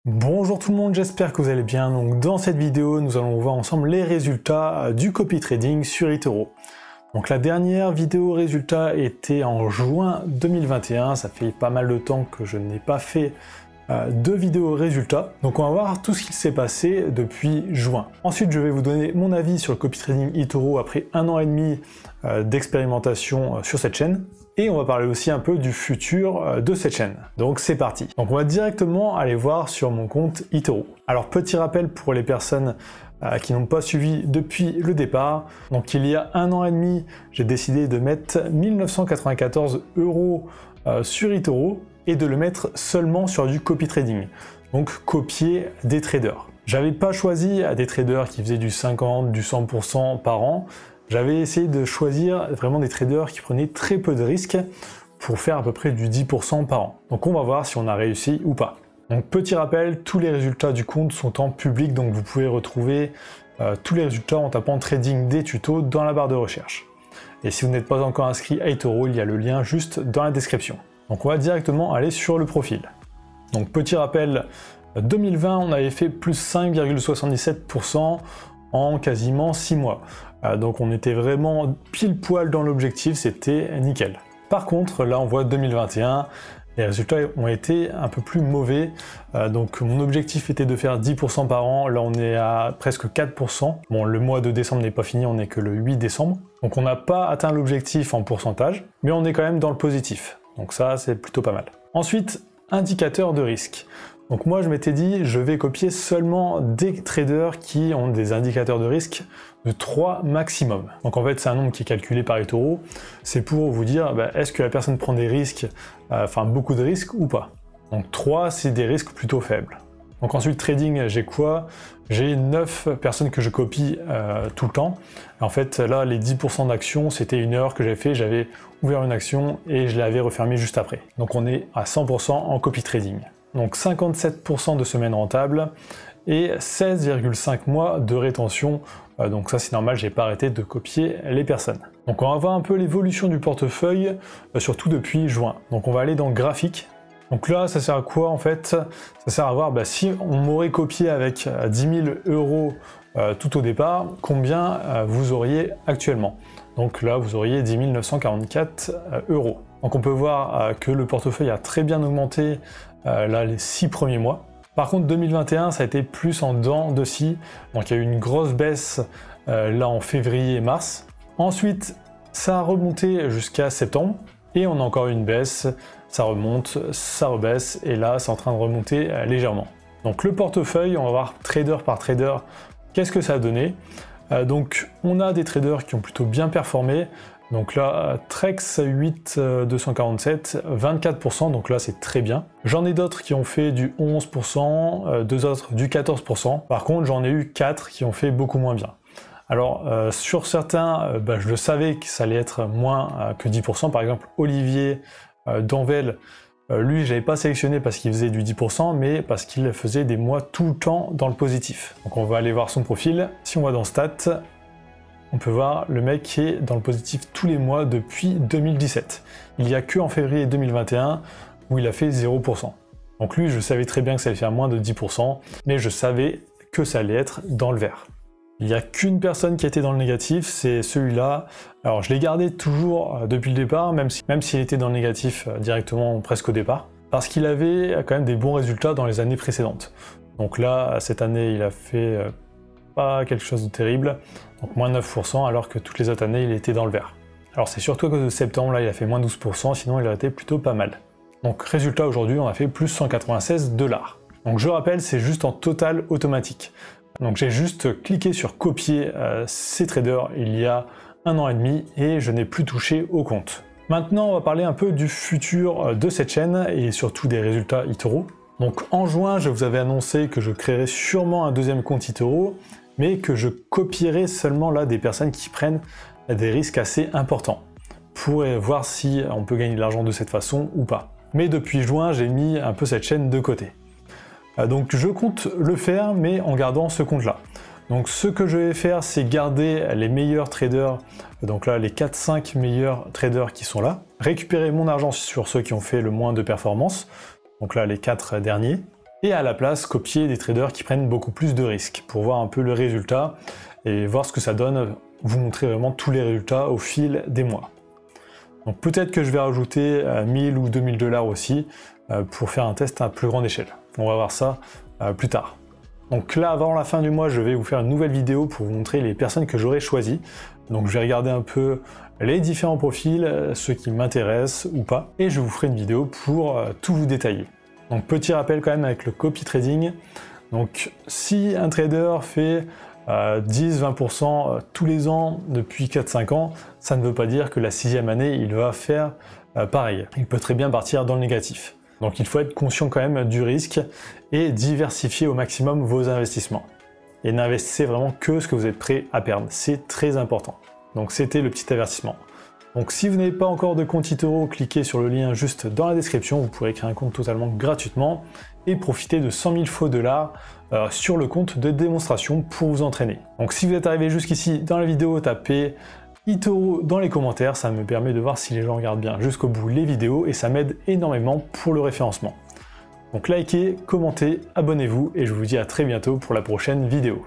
Bonjour tout le monde, j'espère que vous allez bien. Donc dans cette vidéo, nous allons voir ensemble les résultats du copy trading sur eToro. Donc la dernière vidéo résultat était en juin 2021, ça fait pas mal de temps que je n'ai pas fait de vidéo résultats. Donc on va voir tout ce qui s'est passé depuis juin. Ensuite je vais vous donner mon avis sur le copy trading eToro après 1 an et demi d'expérimentation sur cette chaîne. Et on va parler aussi un peu du futur de cette chaîne. Donc c'est parti. Donc on va directement aller voir sur mon compte eToro. Alors petit rappel pour les personnes qui n'ont pas suivi depuis le départ. Donc il y a 1 an et demi, j'ai décidé de mettre 1994 € sur eToro et de le mettre seulement sur du copy trading. Donc copier des traders. J'avais pas choisi des traders qui faisaient du 50, du 100% par an. J'avais essayé de choisir vraiment des traders qui prenaient très peu de risques pour faire à peu près du 10% par an. Donc on va voir si on a réussi ou pas. Donc petit rappel, tous les résultats du compte sont en public, donc vous pouvez retrouver tous les résultats en tapant trading des tutos dans la barre de recherche. Et si vous n'êtes pas encore inscrit à eToro, il y a le lien juste dans la description. Donc on va directement aller sur le profil. Donc petit rappel, 2020 on avait fait plus 5,77% en quasiment 6 mois. Donc on était vraiment pile poil dans l'objectif, c'était nickel. Par contre, là on voit 2021, les résultats ont été un peu plus mauvais. Donc mon objectif était de faire 10% par an, là on est à presque 4%. Bon, le mois de décembre n'est pas fini, on n'est que le 8 décembre. Donc on n'a pas atteint l'objectif en pourcentage, mais on est quand même dans le positif. Donc ça, c'est plutôt pas mal. Ensuite, indicateur de risque. Donc moi je m'étais dit, je vais copier seulement des traders qui ont des indicateurs de risque de 3 maximum. Donc en fait c'est un nombre qui est calculé par eToro, c'est pour vous dire est-ce que la personne prend des risques, beaucoup de risques ou pas. Donc 3 c'est des risques plutôt faibles. Donc ensuite trading, j'ai quoi? J'ai 9 personnes que je copie tout le temps. En fait là les 10% d'actions c'était une erreur que j'avais fait, j'avais ouvert une action et je l'avais refermée juste après. Donc on est à 100% en copy trading. Donc 57% de semaines rentables et 16,5 mois de rétention. Donc ça c'est normal, j'ai pas arrêté de copier les personnes. Donc on va voir un peu l'évolution du portefeuille, surtout depuis juin. Donc on va aller dans graphique. Donc là ça sert à quoi en fait? Ça sert à voir si on m'aurait copié avec 10 000 € tout au départ, combien vous auriez actuellement. Donc là vous auriez 10 944 €. Donc on peut voir que le portefeuille a très bien augmenté là les 6 premiers mois. Par contre 2021 ça a été plus en dents de scie, donc il y a eu une grosse baisse là en février et mars. Ensuite ça a remonté jusqu'à septembre et on a encore une baisse, ça remonte, ça rebaisse et là c'est en train de remonter légèrement. Donc le portefeuille, on va voir trader par trader qu'est-ce que ça a donné. Donc on a des traders qui ont plutôt bien performé. Donc là, Trex 8247, 24%, donc là c'est très bien. J'en ai d'autres qui ont fait du 11%, deux autres du 14%. Par contre, j'en ai eu 4 qui ont fait beaucoup moins bien. Alors sur certains, je le savais que ça allait être moins que 10%. Par exemple, Olivier Danvel, lui, je l'avais pas sélectionné parce qu'il faisait du 10%, mais parce qu'il faisait des mois tout le temps dans le positif. Donc on va aller voir son profil. Si on va dans Stats, on peut voir le mec qui est dans le positif tous les mois depuis 2017. Il n'y a que en février 2021 où il a fait 0%. Donc lui, je savais très bien que ça allait faire moins de 10%, mais je savais que ça allait être dans le vert. Il n'y a qu'une personne qui était dans le négatif, c'est celui-là. Alors je l'ai gardé toujours depuis le départ, même s'il était dans le négatif directement presque au départ, parce qu'il avait quand même des bons résultats dans les années précédentes. Donc là, cette année, il a fait pas quelque chose de terrible, donc moins 9%, alors que toutes les autres années, il était dans le vert. Alors c'est surtout à cause de septembre, là, il a fait moins 12%, sinon il a été plutôt pas mal. Donc résultat, aujourd'hui, on a fait plus 196 $. Donc je rappelle, c'est juste en total automatique. Donc j'ai juste cliqué sur copier ces traders il y a 1 an et demi et je n'ai plus touché au compte. Maintenant on va parler un peu du futur de cette chaîne et surtout des résultats eToro. Donc en juin je vous avais annoncé que je créerais sûrement un deuxième compte eToro, mais que je copierais seulement là des personnes qui prennent des risques assez importants pour voir si on peut gagner de l'argent de cette façon ou pas. Mais depuis juin j'ai mis un peu cette chaîne de côté. Donc je compte le faire, mais en gardant ce compte-là. Donc ce que je vais faire, c'est garder les meilleurs traders, donc là les 4-5 meilleurs traders qui sont là, récupérer mon argent sur ceux qui ont fait le moins de performance, donc là les 4 derniers, et à la place copier des traders qui prennent beaucoup plus de risques pour voir un peu le résultat et voir ce que ça donne, vous montrer vraiment tous les résultats au fil des mois. Donc peut-être que je vais rajouter 1000 ou 2000 $ aussi pour faire un test à plus grande échelle. On va voir ça plus tard. Donc là, avant la fin du mois, je vais vous faire une nouvelle vidéo pour vous montrer les personnes que j'aurai choisies. Donc je vais regarder un peu les différents profils, ceux qui m'intéressent ou pas, et je vous ferai une vidéo pour tout vous détailler. Donc petit rappel quand même avec le copy trading. Donc si un trader fait 10-20% tous les ans depuis 4-5 ans, ça ne veut pas dire que la 6e année il va faire pareil. Il peut très bien partir dans le négatif. Donc il faut être conscient quand même du risque et diversifier au maximum vos investissements. Et n'investissez vraiment que ce que vous êtes prêt à perdre, c'est très important. Donc c'était le petit avertissement. Donc si vous n'avez pas encore de compte eToro, cliquez sur le lien juste dans la description, vous pourrez créer un compte totalement gratuitement et profiter de 100 000 faux dollars sur le compte de démonstration pour vous entraîner. Donc si vous êtes arrivé jusqu'ici dans la vidéo, tapez eToro dans les commentaires, ça me permet de voir si les gens regardent bien jusqu'au bout les vidéos et ça m'aide énormément pour le référencement. Donc likez, commentez, abonnez-vous et je vous dis à très bientôt pour la prochaine vidéo.